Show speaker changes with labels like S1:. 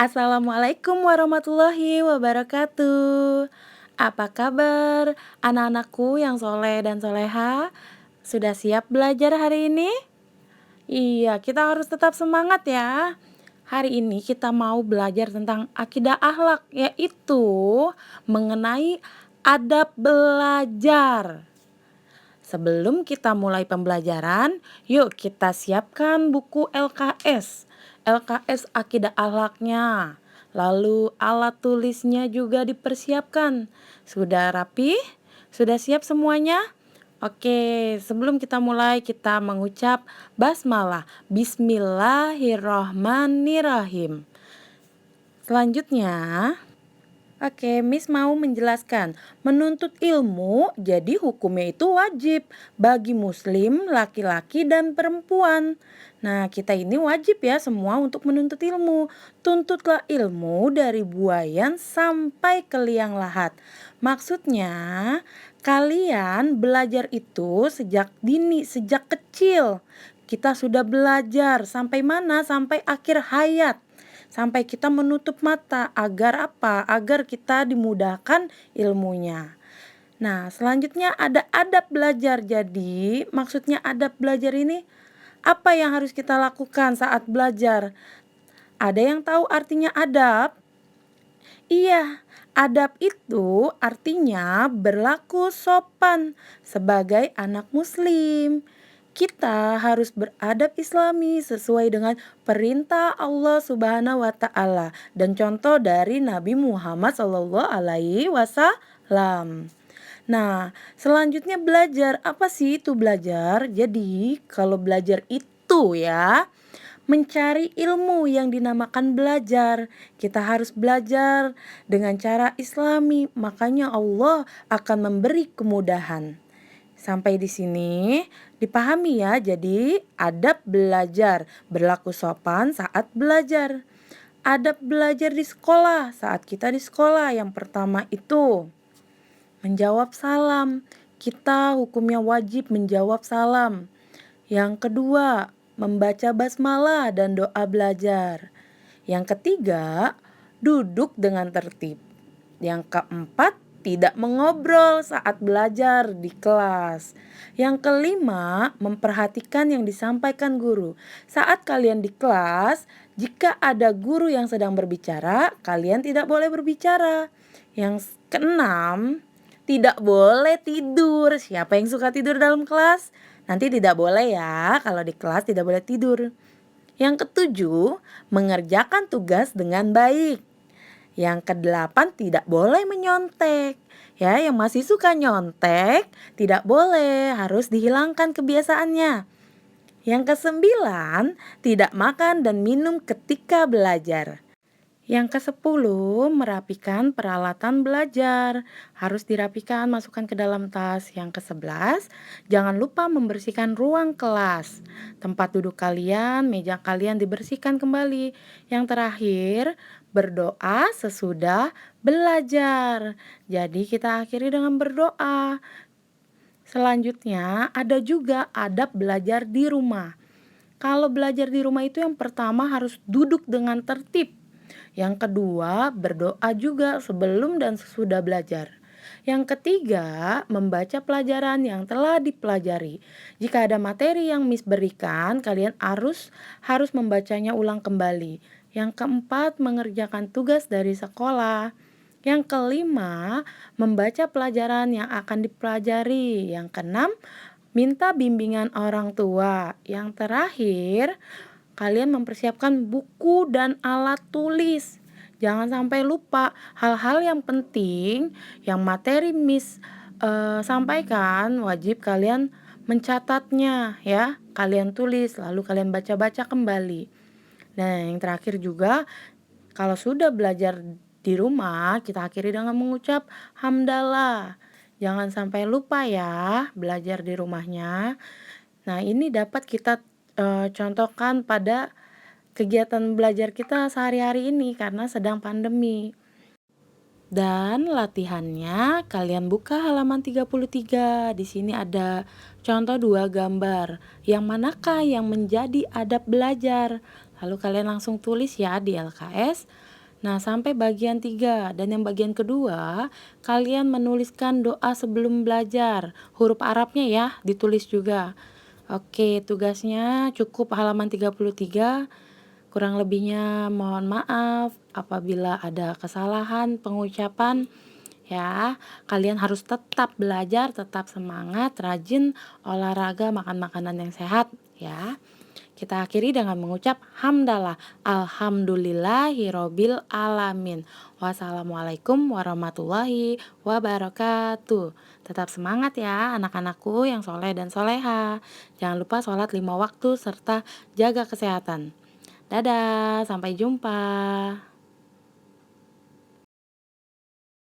S1: Assalamualaikum warahmatullahi wabarakatuh. Apa kabar anak-anakku yang soleh dan soleha? Sudah siap belajar hari ini? Iya, kita harus tetap semangat ya. Hari ini kita mau belajar tentang akidah akhlak, yaitu mengenai adab belajar. Sebelum kita mulai pembelajaran, yuk kita siapkan buku LKS. LKS Akidah Akhlaknya. Lalu alat tulisnya juga dipersiapkan. Sudah rapi? Sudah siap semuanya? Oke, sebelum kita mulai kita mengucap basmalah. Bismillahirrohmanirrohim. Selanjutnya, oke, Miss mau menjelaskan, menuntut ilmu jadi hukumnya itu wajib bagi muslim, laki-laki dan perempuan. Nah, kita ini wajib ya semua untuk menuntut ilmu. Tuntutlah ilmu dari buayan sampai ke liang lahat. Maksudnya, kalian belajar itu sejak dini, sejak kecil. Kita sudah belajar sampai mana? Sampai akhir hayat. Sampai kita menutup mata, agar apa? Agar kita dimudahkan ilmunya. Nah, selanjutnya ada adab belajar. Jadi, maksudnya adab belajar ini apa yang harus kita lakukan saat belajar? Ada yang tahu artinya adab? Iya, adab itu artinya berlaku sopan sebagai anak muslim. Kita harus beradab islami sesuai dengan perintah Allah Subhanahu wa taala dan contoh dari Nabi Muhammad sallallahu alaihi wasallam. Nah, selanjutnya belajar. Apa sih itu belajar? Jadi, kalau belajar itu ya mencari ilmu yang dinamakan belajar. Kita harus belajar dengan cara islami, makanya Allah akan memberi kemudahan. Sampai di sini dipahami ya. Jadi adab belajar berlaku sopan saat belajar. Adab belajar di sekolah, saat kita di sekolah yang pertama itu menjawab salam. Kita hukumnya wajib menjawab salam. Yang kedua, membaca basmalah dan doa belajar. Yang ketiga, duduk dengan tertib. Yang keempat, tidak mengobrol saat belajar di kelas. Yang kelima, memperhatikan yang disampaikan guru. Saat kalian di kelas, jika ada guru yang sedang berbicara, kalian tidak boleh berbicara. Yang keenam, tidak boleh tidur. Siapa yang suka tidur dalam kelas? Nanti tidak boleh ya, kalau di kelas tidak boleh tidur. Yang ketujuh, mengerjakan tugas dengan baik. Yang kedelapan, tidak boleh menyontek. Ya, yang masih suka nyontek, tidak boleh, harus dihilangkan kebiasaannya. Yang kesembilan, tidak makan dan minum ketika belajar. Yang ke-10, merapikan peralatan belajar. Harus dirapikan, masukkan ke dalam tas. Yang ke-11, jangan lupa membersihkan ruang kelas. Tempat duduk kalian, meja kalian dibersihkan kembali. Yang terakhir, berdoa sesudah belajar. Jadi kita akhiri dengan berdoa. Selanjutnya, ada juga adab belajar di rumah. Kalau belajar di rumah itu yang pertama harus duduk dengan tertib. Yang kedua, berdoa juga sebelum dan sesudah belajar. Yang ketiga, membaca pelajaran yang telah dipelajari. Jika ada materi yang Miss berikan, kalian harus membacanya ulang kembali. Yang keempat, mengerjakan tugas dari sekolah. Yang kelima, membaca pelajaran yang akan dipelajari. Yang keenam, minta bimbingan orang tua. Yang terakhir, kalian mempersiapkan buku dan alat tulis. Jangan sampai lupa hal-hal yang penting yang materi Miss sampaikan, wajib kalian mencatatnya ya. Kalian tulis lalu kalian baca-baca kembali. Nah, yang terakhir juga kalau sudah belajar di rumah, kita akhiri dengan mengucap hamdalah. Jangan sampai lupa ya belajar di rumahnya. Nah, ini dapat kita contohkan pada kegiatan belajar kita sehari-hari ini karena sedang pandemi. Dan latihannya kalian buka halaman 33. Di sini ada contoh 2 gambar. Yang manakah yang menjadi adab belajar? Lalu kalian langsung tulis ya di LKS. Nah, sampai bagian 3 dan yang bagian kedua, kalian menuliskan doa sebelum belajar. Huruf Arabnya ya, ditulis juga. Oke, tugasnya cukup halaman 33. Kurang lebihnya mohon maaf apabila ada kesalahan pengucapan ya. Kalian harus tetap belajar, tetap semangat, rajin olahraga, makan makanan yang sehat ya. Kita akhiri dengan mengucap hamdalah, alhamdulillahirobbil alamin. Wassalamualaikum warahmatullahi wabarakatuh. Tetap semangat ya anak-anakku yang soleh dan soleha. Jangan lupa sholat 5 waktu serta jaga kesehatan. Dadah, sampai jumpa.